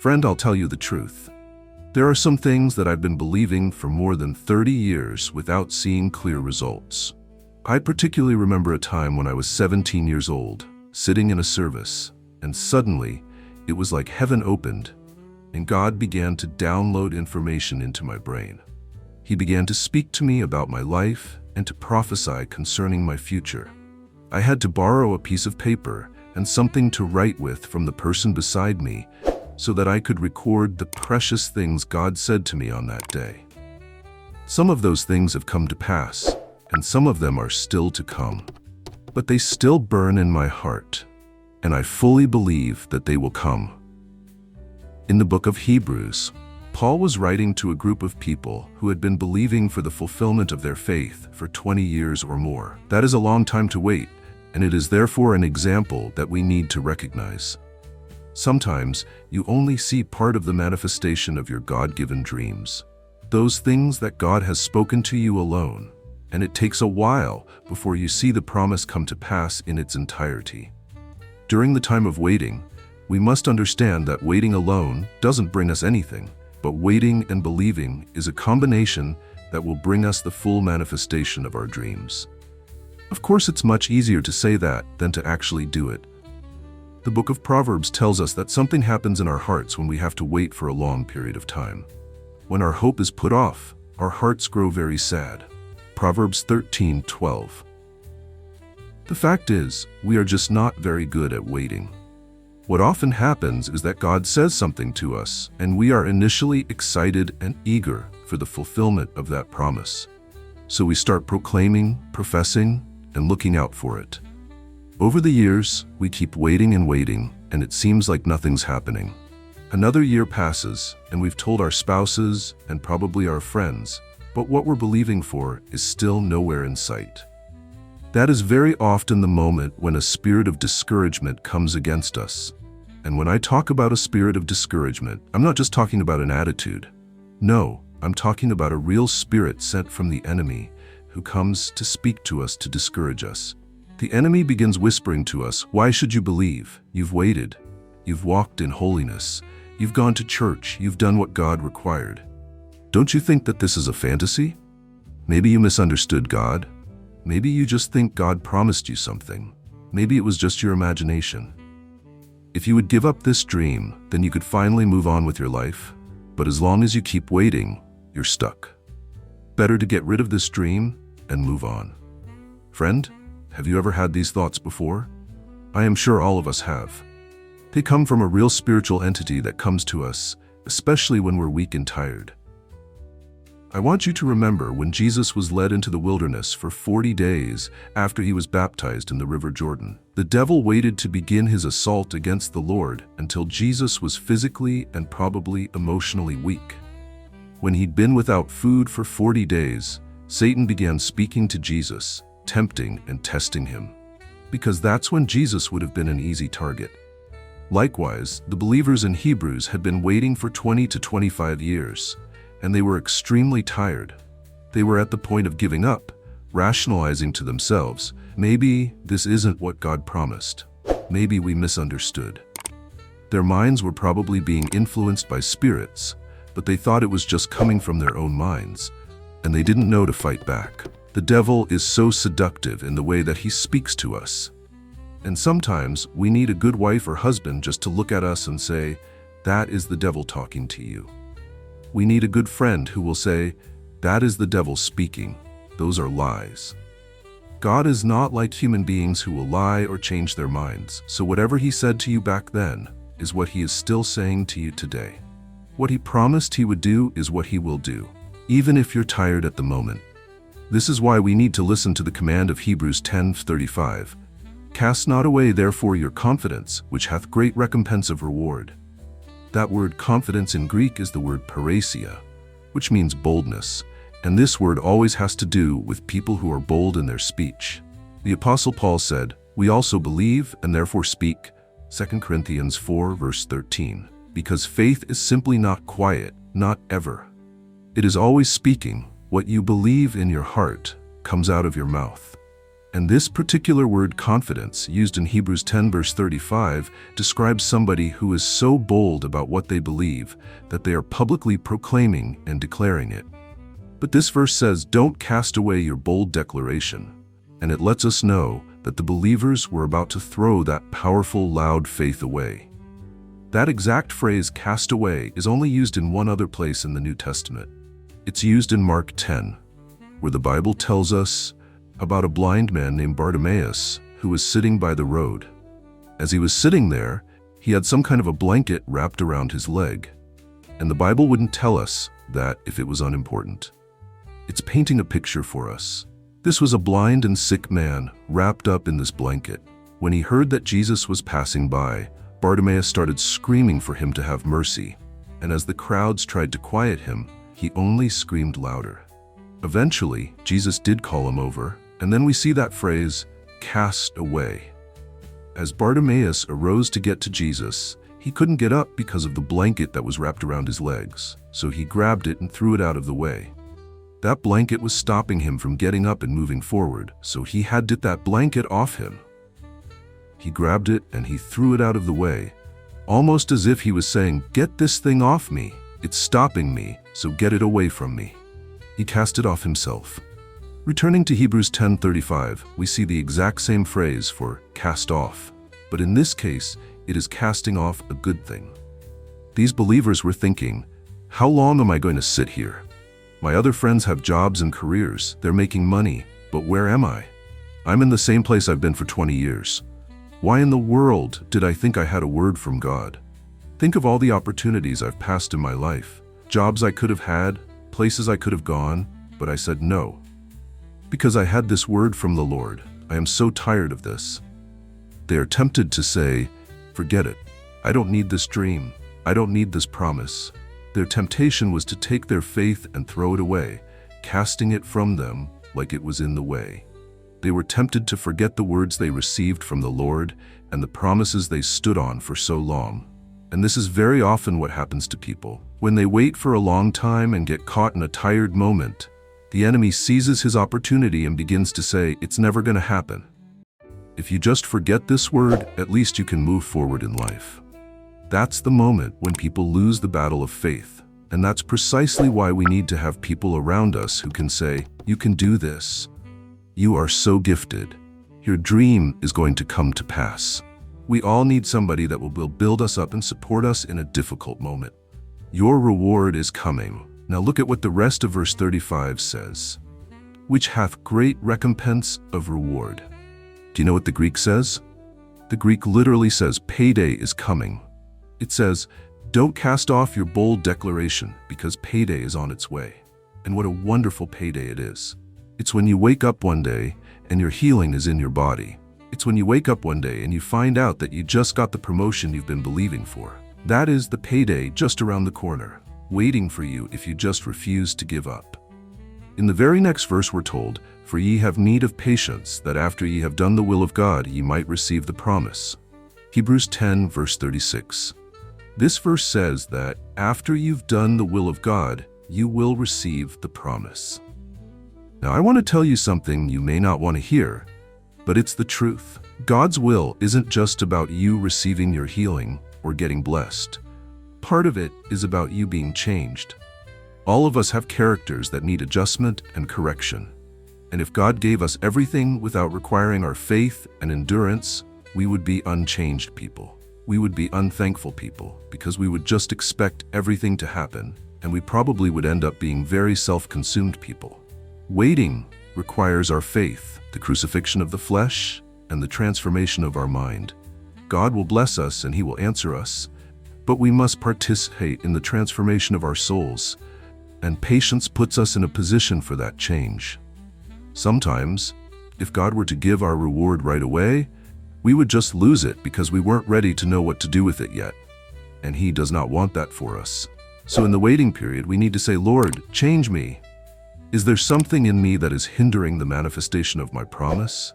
Friend, I'll tell you the truth. There are some things that I've been believing for more than 30 years without seeing clear results. I particularly remember a time when I was 17 years old, sitting in a service, and suddenly, it was like heaven opened, and God began to download information into my brain. He began to speak to me about my life and to prophesy concerning my future. I had to borrow a piece of paper and something to write with from the person beside me so that I could record the precious things God said to me on that day. Some of those things have come to pass, and some of them are still to come. But they still burn in my heart, and I fully believe that they will come. In the book of Hebrews, Paul was writing to a group of people who had been believing for the fulfillment of their faith for 20 years or more. That is a long time to wait, and it is therefore an example that we need to recognize. Sometimes you only see part of the manifestation of your God-given dreams, those things that God has spoken to you alone, and it takes a while before you see the promise come to pass in its entirety. During the time of waiting, we must understand that waiting alone doesn't bring us anything, but waiting and believing is a combination that will bring us the full manifestation of our dreams. Of course, it's much easier to say that than to actually do it. The book of Proverbs tells us that something happens in our hearts when we have to wait for a long period of time. When our hope is put off, our hearts grow very sad. Proverbs 13:12. The fact is, we are just not very good at waiting. What often happens is that God says something to us, and we are initially excited and eager for the fulfillment of that promise. So we start proclaiming, professing, and looking out for it. Over the years, we keep waiting, and it seems like nothing's happening. Another year passes, and we've told our spouses and probably our friends, but what we're believing for is still nowhere in sight. That is very often the moment when a spirit of discouragement comes against us. And when I talk about a spirit of discouragement, I'm not just talking about an attitude. No, I'm talking about a real spirit sent from the enemy who comes to speak to us to discourage us. The enemy begins whispering to us, "Why should you believe? You've waited. You've walked in holiness. You've gone to church. You've done what God required. Don't you think that this is a fantasy? Maybe you misunderstood God. Maybe you just think God promised you something. Maybe it was just your imagination. If you would give up this dream, then you could finally move on with your life. But as long as you keep waiting, you're stuck. Better to get rid of this dream and move on." Friend, have you ever had these thoughts before? I am sure all of us have. They come from a real spiritual entity that comes to us, especially when we're weak and tired. I want you to remember when Jesus was led into the wilderness for 40 days after he was baptized in the River Jordan. The devil waited to begin his assault against the Lord until Jesus was physically and probably emotionally weak. When he'd been without food for 40 days, Satan began speaking to Jesus, tempting and testing him, because that's when Jesus would have been an easy target. Likewise, the believers in Hebrews had been waiting for 20 to 25 years, and they were extremely tired. They were at the point of giving up, rationalizing to themselves, maybe this isn't what God promised. Maybe we misunderstood. Their minds were probably being influenced by spirits, but they thought it was just coming from their own minds, and they didn't know to fight back. The devil is so seductive in the way that he speaks to us. And sometimes we need a good wife or husband just to look at us and say, "That is the devil talking to you." We need a good friend who will say, "That is the devil speaking. Those are lies." God is not like human beings who will lie or change their minds. So whatever he said to you back then is what he is still saying to you today. What he promised he would do is what he will do, even if you're tired at the moment. This is why we need to listen to the command of Hebrews 10:35. "Cast not away therefore your confidence, which hath great recompense of reward." That word confidence in Greek is the word parasia, which means boldness, and this word always has to do with people who are bold in their speech. The Apostle Paul said, "We also believe and therefore speak," 2 Corinthians 4 verse 13, because faith is simply not quiet, not ever. It is always speaking. What you believe in your heart comes out of your mouth. And this particular word confidence, used in Hebrews 10 verse 35, describes somebody who is so bold about what they believe that they are publicly proclaiming and declaring it. But this verse says, don't cast away your bold declaration. And it lets us know that the believers were about to throw that powerful, loud faith away. That exact phrase, cast away, is only used in one other place in the New Testament. It's used in Mark 10, where the Bible tells us about a blind man named Bartimaeus who was sitting by the road. As he was sitting there, he had some kind of a blanket wrapped around his leg. And the Bible wouldn't tell us that if it was unimportant. It's painting a picture for us. This was a blind and sick man wrapped up in this blanket. When he heard that Jesus was passing by, Bartimaeus started screaming for him to have mercy. And as the crowds tried to quiet him, he only screamed louder. Eventually, Jesus did call him over, and then we see that phrase, cast away. As Bartimaeus arose to get to Jesus, he couldn't get up because of the blanket that was wrapped around his legs, so he grabbed it and threw it out of the way. That blanket was stopping him from getting up and moving forward, so he had to get that blanket off him. He grabbed it and he threw it out of the way, almost as if he was saying, get this thing off me. It's stopping me, so get it away from me. He cast it off himself. Returning to Hebrews 10:35, we see the exact same phrase for cast off, but in this case, it is casting off a good thing. These believers were thinking, how long am I going to sit here? My other friends have jobs and careers, they're making money, but where am I? I'm in the same place I've been for 20 years. Why in the world did I think I had a word from God? Think of all the opportunities I've passed in my life, jobs I could have had, places I could have gone, but I said no. Because I had this word from the Lord, I am so tired of this. They are tempted to say, forget it. I don't need this dream. I don't need this promise. Their temptation was to take their faith and throw it away, casting it from them like it was in the way. They were tempted to forget the words they received from the Lord and the promises they stood on for so long. And this is very often what happens to people. When they wait for a long time and get caught in a tired moment, the enemy seizes his opportunity and begins to say, it's never going to happen. If you just forget this word, at least you can move forward in life. That's the moment when people lose the battle of faith. And that's precisely why we need to have people around us who can say, you can do this. You are so gifted. Your dream is going to come to pass. We all need somebody that will build us up and support us in a difficult moment. Your reward is coming. Now look at what the rest of verse 35 says. Which hath great recompense of reward. Do you know what the Greek says? The Greek literally says payday is coming. It says, don't cast off your bold declaration because payday is on its way. And what a wonderful payday it is. It's when you wake up one day and your healing is in your body. It's when you wake up one day and you find out that you just got the promotion you've been believing for. That is the payday just around the corner, waiting for you if you just refuse to give up. In the very next verse we're told, for ye have need of patience, that after ye have done the will of God, ye might receive the promise. Hebrews 10 verse 36. This verse says that after you've done the will of God, you will receive the promise. Now I want to tell you something you may not want to hear, but it's the truth. God's will isn't just about you receiving your healing or getting blessed. Part of it is about you being changed. All of us have characters that need adjustment and correction. And if God gave us everything without requiring our faith and endurance, we would be unchanged people. We would be unthankful people because we would just expect everything to happen, and we probably would end up being very self-consumed people. Waiting requires our faith, the crucifixion of the flesh, and the transformation of our mind. God will bless us and He will answer us, but we must participate in the transformation of our souls, and patience puts us in a position for that change. Sometimes, if God were to give our reward right away, we would just lose it because we weren't ready to know what to do with it yet, and He does not want that for us. So in the waiting period, we need to say, Lord, change me. Is there something in me that is hindering the manifestation of my promise?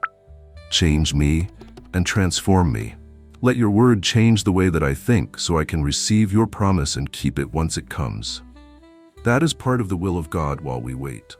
Change me and transform me. Let your word change the way that I think so I can receive your promise and keep it once it comes. That is part of the will of God while we wait.